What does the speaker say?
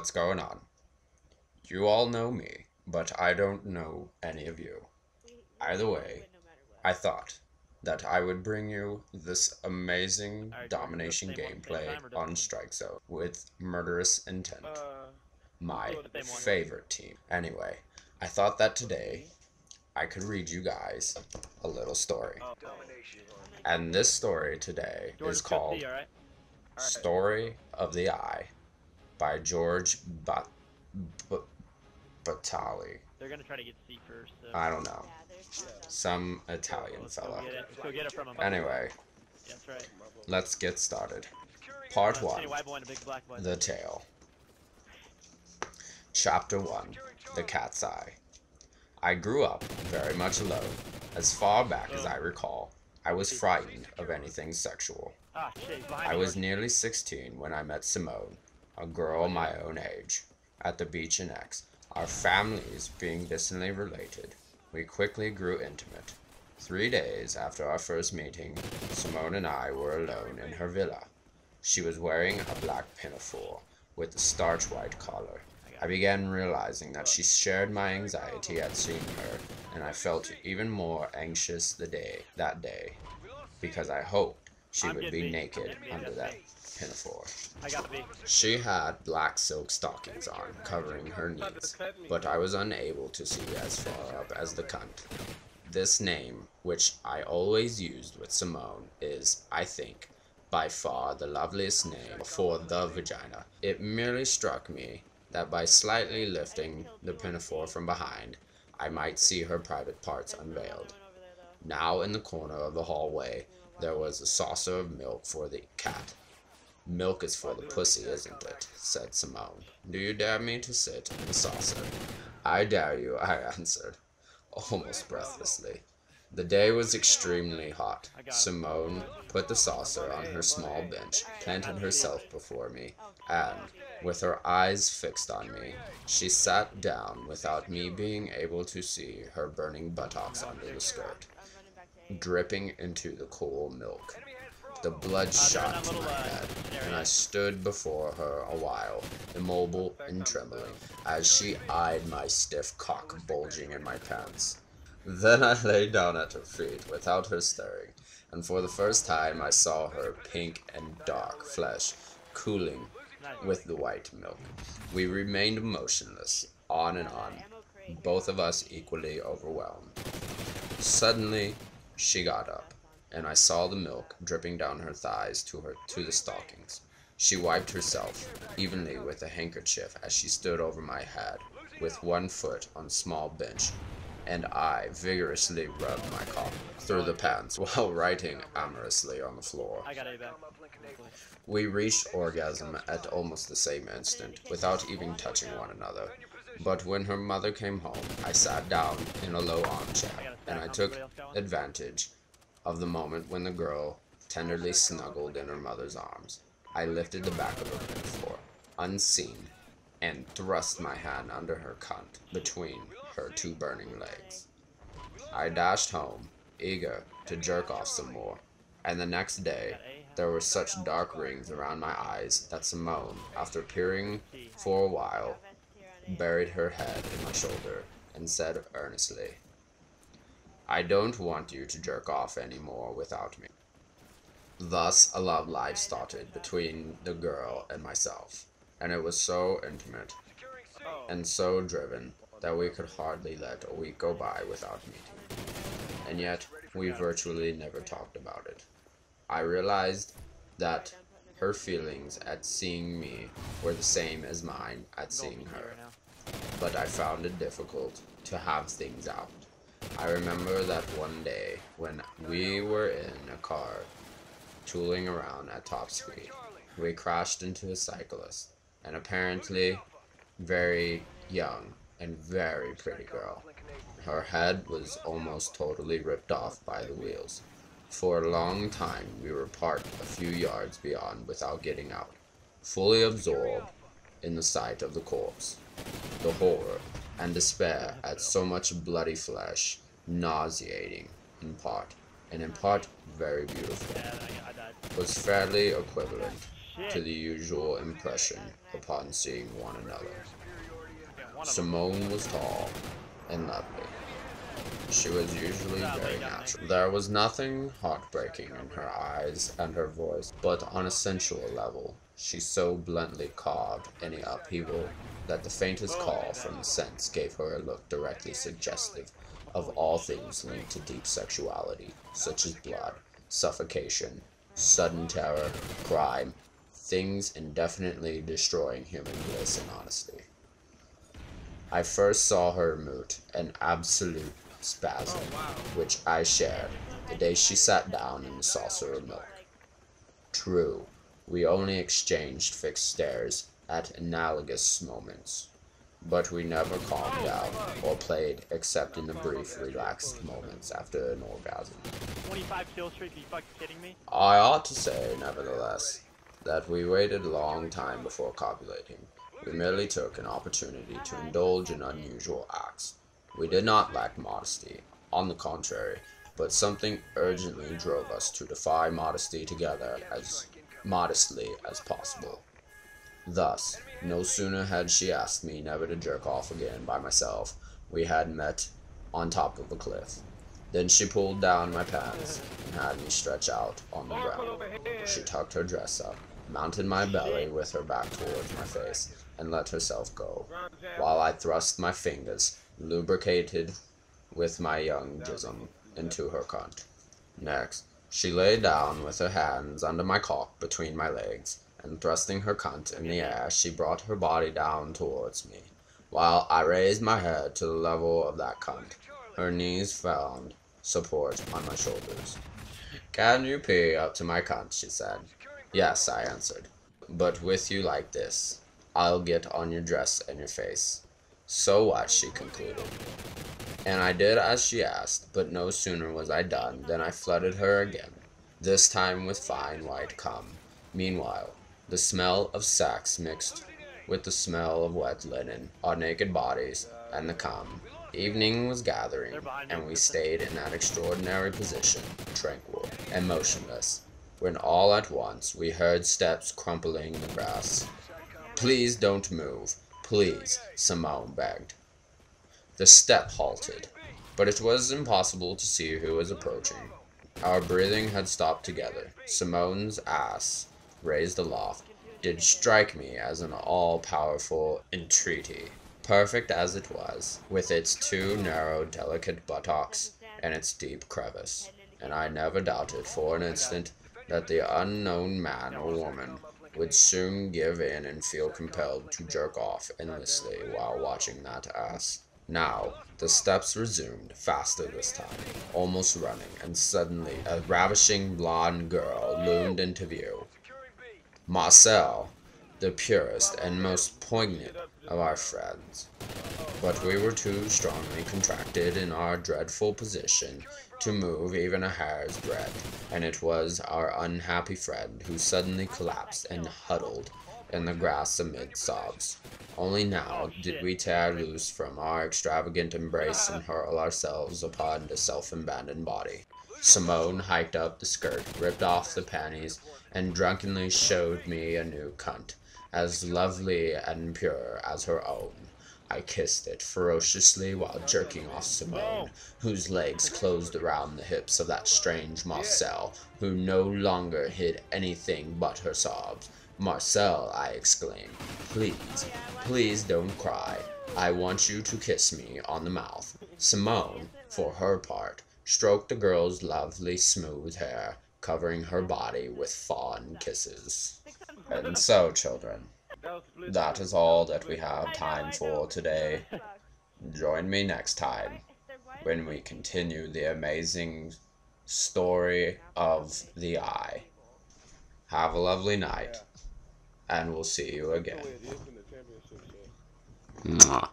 what's going on. You all know me, but I don't know any of you. Either way, I thought that I would bring you this amazing domination gameplay on Strike Zone with murderous intent. My favorite team. Anyway, I thought that today I could read you guys a little story. And this story today is called Story of the Eye by George Batali. They're gonna try to get C first. So. I don't know. Some Italian fella. Let's go get it from him. Anyway, Yeah, that's right. let's get started. Part 1. Boy, The Tale. Chapter 1. The Cat's Eye. I grew up very much alone. As far back as I recall, I was frightened of anything sexual. I was nearly 16 when I met Simone, a girl my own age, at the beach in X. Our families being distantly related, we quickly grew intimate. 3 days after our first meeting, Simone and I were alone in her villa. She was wearing a black pinafore with a starch white collar. I began realizing that she shared my anxiety at seeing her, and I felt even more anxious that day, because I hoped she would be naked under that pinafore. She had black silk stockings on, covering her knees, but I was unable to see as far up as the cunt. This name, which I always used with Simone, is, I think, by far the loveliest name for the vagina. It merely struck me that by slightly lifting the pinafore from behind, I might see her private parts unveiled. Now in the corner of the hallway, there was a saucer of milk for the cat. "Milk is for the pussy, isn't it?" said Simone. "Do you dare me to sit in the saucer?" "I dare you," I answered, almost breathlessly. The day was extremely hot. Simone put the saucer on her small bench, planted herself before me, and, with her eyes fixed on me, she sat down without me being able to see her burning buttocks under the skirt, dripping into the cool milk. The blood shot to my head, and I stood before her a while, immobile and trembling, as she eyed my stiff cock bulging in my pants. Then I lay down at her feet without her stirring, and for the first time I saw her pink and dark flesh cooling with the white milk. We remained motionless, on and on, both of us equally overwhelmed. Suddenly, she got up, and I saw the milk dripping down her thighs to the stockings. She wiped herself evenly with a handkerchief as she stood over my head, with one foot on a small bench, and I vigorously rubbed my cock through the pants while writing amorously on the floor. We reached orgasm at almost the same instant, without even touching one another. But when her mother came home, I sat down in a low armchair, and I took advantage of the moment when the girl tenderly snuggled in her mother's arms. I lifted the back of her pinafore, unseen, and thrust my hand under her cunt between her two burning legs. I dashed home, eager to jerk off some more, and the next day there were such dark rings around my eyes that Simone, after peering for a while, buried her head in my shoulder and said earnestly, "I don't want you to jerk off any more without me." Thus a love life started between the girl and myself, and it was so intimate and so driven that we could hardly let a week go by without meeting. And yet, we virtually never talked about it. I realized that her feelings at seeing me were the same as mine at seeing her, but I found it difficult to have things out. I remember that one day when we were in a car tooling around at top speed, we crashed into a cyclist, an apparently very young and very pretty girl. Her head was almost totally ripped off by the wheels. For a long time we were parked a few yards beyond without getting out, fully absorbed in the sight of the corpse. The horror and despair at so much bloody flesh, nauseating in part, and in part very beautiful, was fairly equivalent to the usual impression upon seeing one another. Yeah, one of them. Simone was tall and lovely. She was usually very natural. There was nothing heartbreaking in her eyes and her voice, but on a sensual level, she so bluntly carved any upheaval that the faintest call from the sense gave her a look directly suggestive of all things linked to deep sexuality, such as blood, suffocation, sudden terror, crime, things indefinitely destroying human bliss and honesty. I first saw her moot an absolute spasm, which I shared the day she sat down in the saucer of milk. True, we only exchanged fixed stares at analogous moments, but we never calmed down or played except in the brief, relaxed moments after an orgasm. 25 kill streak, are you fucking kidding me? I ought to say, nevertheless, that we waited a long time before copulating. We merely took an opportunity to indulge in unusual acts. We did not lack modesty, on the contrary, but something urgently drove us to defy modesty together as modestly as possible. Thus, no sooner had she asked me never to jerk off again by myself, we had met on top of a cliff. Then she pulled down my pants and had me stretch out on the ground. She tucked her dress up, mounted my belly with her back towards my face, and let herself go, while I thrust my fingers, lubricated with my young jism, into her cunt. Next, she lay down with her hands under my cock between my legs, and thrusting her cunt in the air, she brought her body down towards me, while I raised my head to the level of that cunt. Her knees found support on my shoulders. "Can you pee up to my cunt?" she said. "Yes," I answered. "But with you like this, I'll get on your dress and your face." "So what?" she concluded. And I did as she asked, but no sooner was I done than I flooded her again, this time with fine white cum. Meanwhile, the smell of sex mixed with the smell of wet linen, our naked bodies, and the cum. Evening was gathering, and we stayed in that extraordinary position, tranquil and motionless, when all at once we heard steps crumpling the grass. "Please don't move, please," Simone begged. The step halted, but it was impossible to see who was approaching. Our breathing had stopped together. Simone's ass, raised aloft, did strike me as an all-powerful entreaty, perfect as it was, with its two narrow, delicate buttocks and its deep crevice, and I never doubted for an instant that the unknown man or woman would soon give in and feel compelled to jerk off endlessly while watching that ass. Now, the steps resumed, faster this time, almost running, and suddenly a ravishing blonde girl loomed into view. Marcel, the purest and most poignant of our friends. But we were too strongly contracted in our dreadful position to move even a hair's breadth, and it was our unhappy friend who suddenly collapsed and huddled in the grass amid sobs. Only now did we tear loose from our extravagant embrace and hurl ourselves upon the self-abandoned body. Simone hiked up the skirt, ripped off the panties, and drunkenly showed me a new cunt, as lovely and pure as her own. I kissed it ferociously while jerking off Simone, whose legs closed around the hips of that strange Marcel, who no longer hid anything but her sobs. "Marcel," I exclaimed, "please, please don't cry. I want you to kiss me on the mouth." Simone, for her part, stroked the girl's lovely smooth hair, covering her body with fond kisses. And so, children, that is all that we have time for today. Join me next time when we continue the amazing story of the eye. Have a lovely night, and we'll see you again. Mwah.